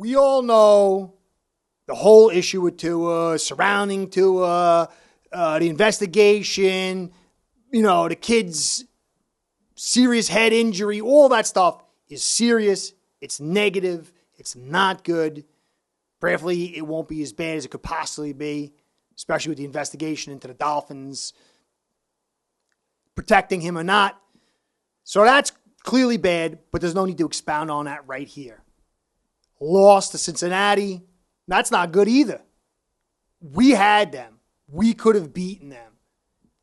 we all know the whole issue with Tua, surrounding Tua, the investigation, the kid's serious head injury, all that stuff is serious. It's negative. It's not good. Prayerfully, it won't be as bad as it could possibly be, especially with the investigation into the Dolphins protecting him or not. So that's clearly bad, but there's no need to expound on that right here. Lost to Cincinnati. That's not good either. We had them. We could have beaten them.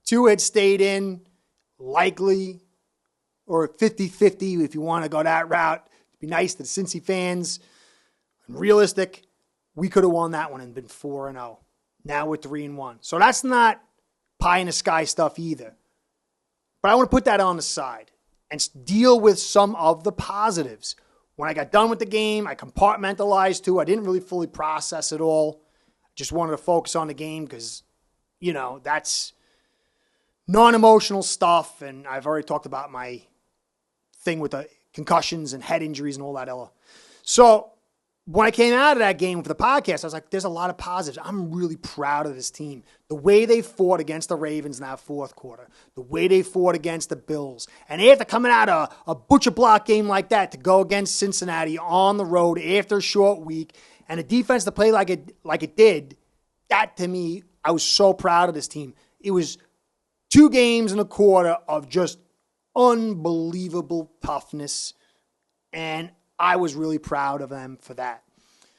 Tua had stayed in, likely, or 50-50 if you want to go that route. It'd be nice to the Cincy fans. And realistic, we could have won that one and been 4-0. Now we're 3-1. So that's not pie in the sky stuff either. But I want to put that on the side and deal with some of the positives. When I got done with the game, I compartmentalized too. I didn't really fully process it all. Just wanted to focus on the game because, that's non-emotional stuff. And I've already talked about my thing with the concussions and head injuries and all that. So when I came out of that game for the podcast, I was like, there's a lot of positives. I'm really proud of this team. The way they fought against the Ravens in that fourth quarter, the way they fought against the Bills, and after coming out of a butcher block game like that to go against Cincinnati on the road after a short week, and a defense to play like it did, that to me, I was so proud of this team. It was 2 games and a quarter of just unbelievable toughness, and I was really proud of them for that.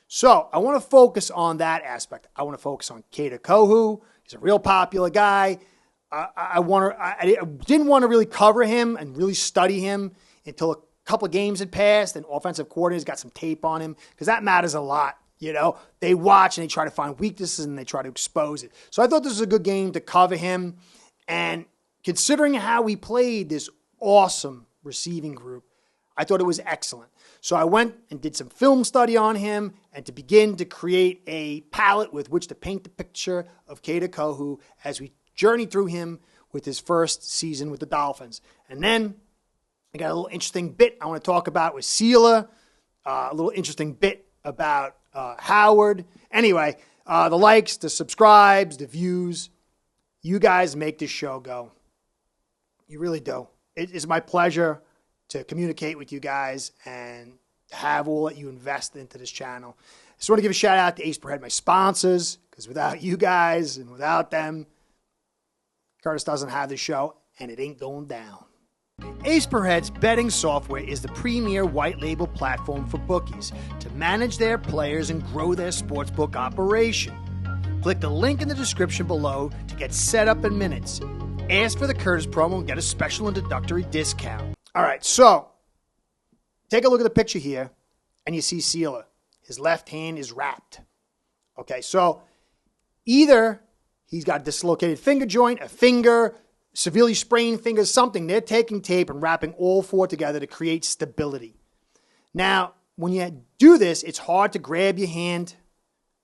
So I want to focus on that aspect. I want to focus on Kader Kohou. He's a real popular guy. I didn't want to really cover him and really study him until a couple of games had passed and offensive coordinators got some tape on him because that matters a lot. They watch and they try to find weaknesses and they try to expose it. So I thought this was a good game to cover him. And considering how he played this awesome receiving group, I thought it was excellent. So I went and did some film study on him and to begin to create a palette with which to paint the picture of Kader Kohou as we journey through him with his first season with the Dolphins. And then I got a little interesting bit I want to talk about with Seiler, a little interesting bit about Howard. Anyway, the likes, the subscribes, the views, you guys make this show go. You really do. It is my pleasure to communicate with you guys and have all that you invest into this channel. I just want to give a shout out to Ace Per Head, my sponsors, because without you guys and without them, Curtis doesn't have the show and it ain't going down. Ace Per Head's betting software is the premier white label platform for bookies to manage their players and grow their sportsbook operation. Click the link in the description below to get set up in minutes. Ask for the Curtis promo and get a special introductory discount. All right, so take a look at the picture here, and you see Seiler. His left hand is wrapped. Okay, so either he's got a dislocated finger joint, a finger, severely sprained fingers, something. They're taking tape and wrapping all 4 together to create stability. Now, when you do this, it's hard to grab your hand,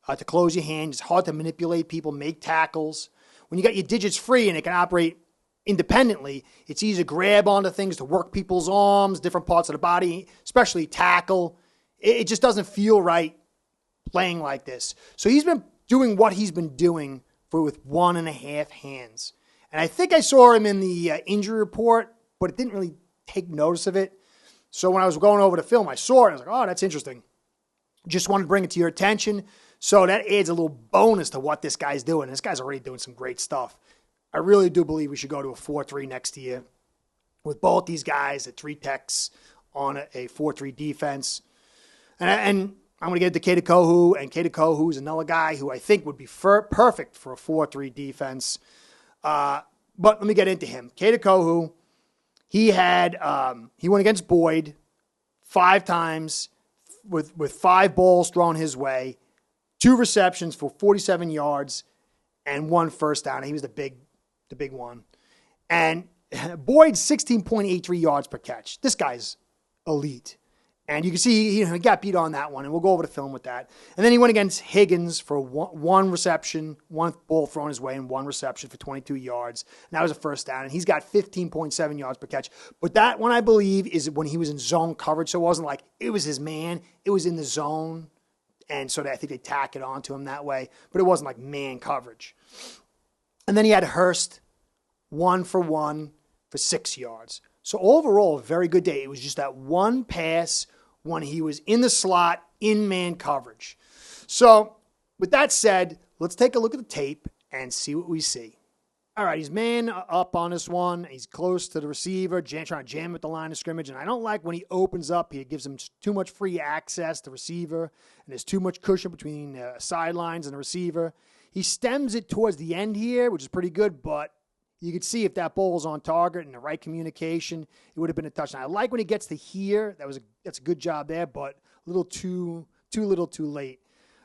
to close your hand. It's hard to manipulate people, make tackles. When you got your digits free and it can operate independently, it's easy to grab onto things, to work people's arms, different parts of the body, especially tackle. It just doesn't feel right playing like this. So he's been doing what he's been doing with 1.5 hands. And I think I saw him in the injury report, but it didn't really take notice of it. So when I was going over the film, I saw it. I was like, oh, that's interesting. Just wanted to bring it to your attention. So that adds a little bonus to what this guy's doing. This guy's already doing some great stuff. I really do believe we should go to a 4-3 next year with both these guys at 3 techs on a 4-3 defense. And I'm going to get to Kader Kohou, and Kader Kohou is another guy who I think would be perfect for a 4-3 defense. But let me get into him. Kader Kohou, he went against Boyd 5 times with 5 balls thrown his way, 2 receptions for 47 yards, and 1 first down. He was the big one. And Boyd, 16.83 yards per catch. This guy's elite. And you can see he got beat on that one, and we'll go over the film with that. And then he went against Higgins for 1 reception, 1 ball thrown his way, and 1 reception for 22 yards. And that was a first down, and he's got 15.7 yards per catch. But that one, I believe, is when he was in zone coverage, so it wasn't like it was his man. It was in the zone. And so I think they tack it onto him that way. But it wasn't like man coverage. And then he had Hurst 1 for 1 for 6 yards. So overall, a very good day. It was just that one pass when he was in the slot in man coverage. So with that said, let's take a look at the tape and see what we see. All right, he's man up on this one. He's close to the receiver, trying to jam at the line of scrimmage. And I don't like when he opens up. He gives him too much free access to receiver, and there's too much cushion between the sidelines and the receiver. He stems it towards the end here, which is pretty good, but you could see if that ball was on target and the right communication, it would have been a touchdown. I like when he gets to here. That's a good job there, but a little too little too late.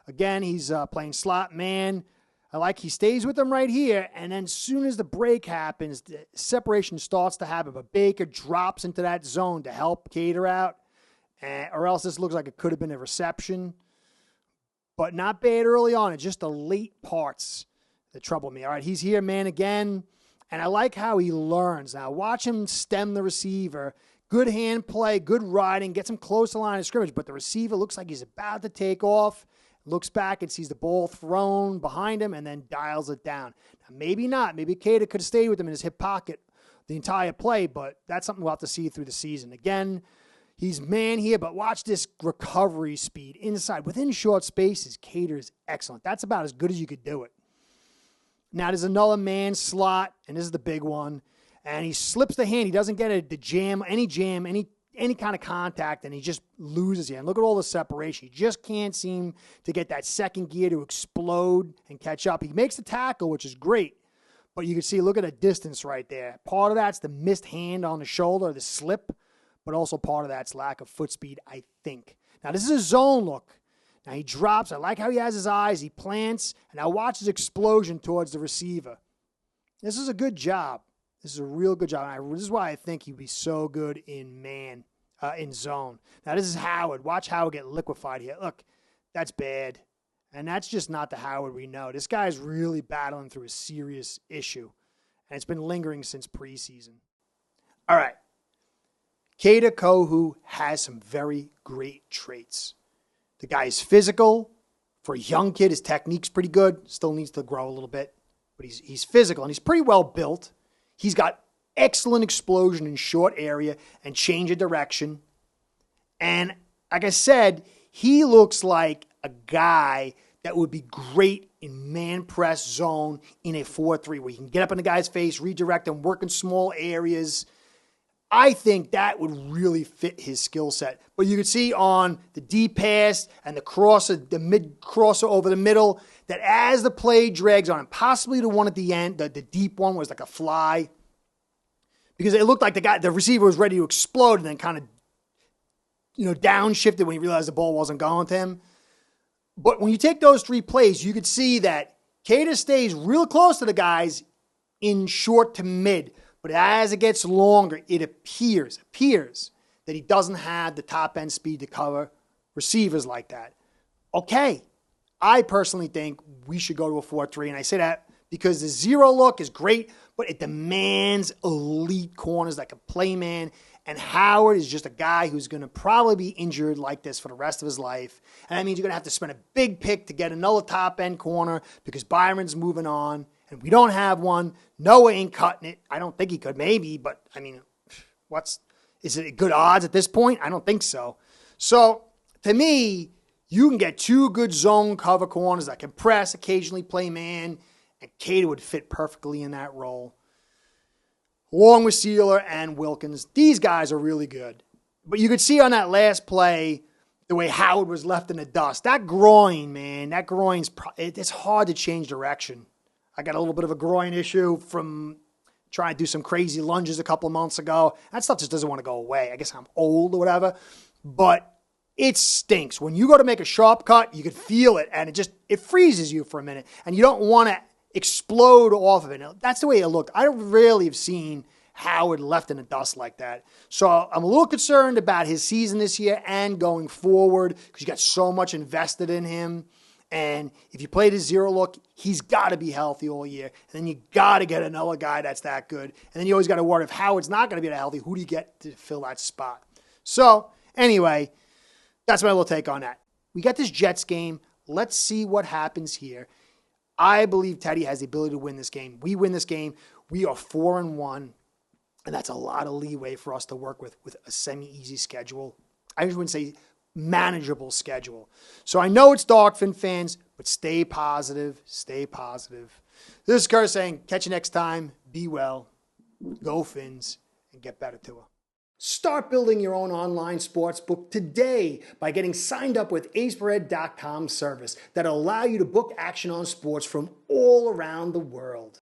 Again, he's playing slot man. I like he stays with them right here, and then as soon as the break happens, the separation starts to happen, but Baker drops into that zone to help Kader out, or else this looks like it could have been a reception. But not bad early on. It's just the late parts that trouble me. All right, he's here, man, again, and I like how he learns. Now, watch him stem the receiver. Good hand play, good riding, gets him close to the line of scrimmage, but the receiver looks like he's about to take off. Looks back and sees the ball thrown behind him and then dials it down. Now, maybe not. Maybe Kader could have stayed with him in his hip pocket the entire play, but that's something we'll have to see through the season. Again, he's man here, but watch this recovery speed inside. Within short spaces, Kader is excellent. That's about as good as you could do it. Now, there's another man slot, and this is the big one, and he slips the hand. He doesn't get any kind of contact, and he just loses here. And look at all the separation. He just can't seem to get that second gear to explode and catch up. He makes the tackle, which is great, but you can see, look at the distance right there. Part of that's the missed hand on the shoulder, the slip, but also part of that's lack of foot speed, I think. Now, this is a zone look. Now, he drops. I like how he has his eyes. He plants, and now watch his explosion towards the receiver. This is a good job. This is a real good job. This is why I think he'd be so good in man, in zone. Now, this is Howard. Watch Howard get liquefied here. Look, that's bad. And that's just not the Howard we know. This guy's really battling through a serious issue. And it's been lingering since preseason. All right. Kader Kohou has some very great traits. The guy is physical. For a young kid, his technique's pretty good. Still needs to grow a little bit. But he's physical, and he's pretty well built. He's got excellent explosion in short area and change of direction. And like I said, he looks like a guy that would be great in man press zone in a 4-3 where you can get up in the guy's face, redirect him, work in small areas. I think that would really fit his skill set. But you can see on the deep pass and the crosser, the mid crosser over the middle, that as the play drags on, and possibly the one at the end, the deep one was like a fly, because it looked like the receiver was ready to explode and then kind of, downshifted when he realized the ball wasn't going to him. But when you take those 3 plays, you could see that Kader stays real close to the guys in short to mid. But as it gets longer, it appears that he doesn't have the top end speed to cover receivers like that. Okay. I personally think we should go to a 4-3, and I say that because the zero look is great, but it demands elite corners that can play man, and Howard is just a guy who's going to probably be injured like this for the rest of his life, and that means you're going to have to spend a big pick to get another top-end corner because Byron's moving on, and we don't have one. Noah ain't cutting it. I don't think he could, maybe, but, is it good odds at this point? I don't think so. So, to me, you can get 2 good zone cover corners that can press, occasionally play man, and Kader would fit perfectly in that role. Along with Seiler and Wilkins, these guys are really good. But you could see on that last play the way Howard was left in the dust. That groin, man, it's hard to change direction. I got a little bit of a groin issue from trying to do some crazy lunges a couple of months ago. That stuff just doesn't want to go away. I guess I'm old or whatever, but it stinks. When you go to make a sharp cut, you can feel it, and it freezes you for a minute, and you don't want to explode off of it. Now, that's the way it looked. I rarely have seen Howard left in the dust like that. So I'm a little concerned about his season this year and going forward because you got so much invested in him. And if you play the zero look, he's got to be healthy all year. And then you got to get another guy that's that good. And then you always got to worry if Howard's not going to be that healthy, who do you get to fill that spot? So anyway, that's my little take on that. We got this Jets game. Let's see what happens here. I believe Teddy has the ability to win this game. We win this game. We are 4-1, and that's a lot of leeway for us to work with a semi-easy schedule. I just wouldn't say manageable schedule. So I know it's Dolphin fans, but stay positive. Stay positive. This is Kurt saying, catch you next time. Be well. Go Fins, and get better to her. Start building your own online sportsbook today by getting signed up with aceperhead.com service that'll allow you to book action on sports from all around the world.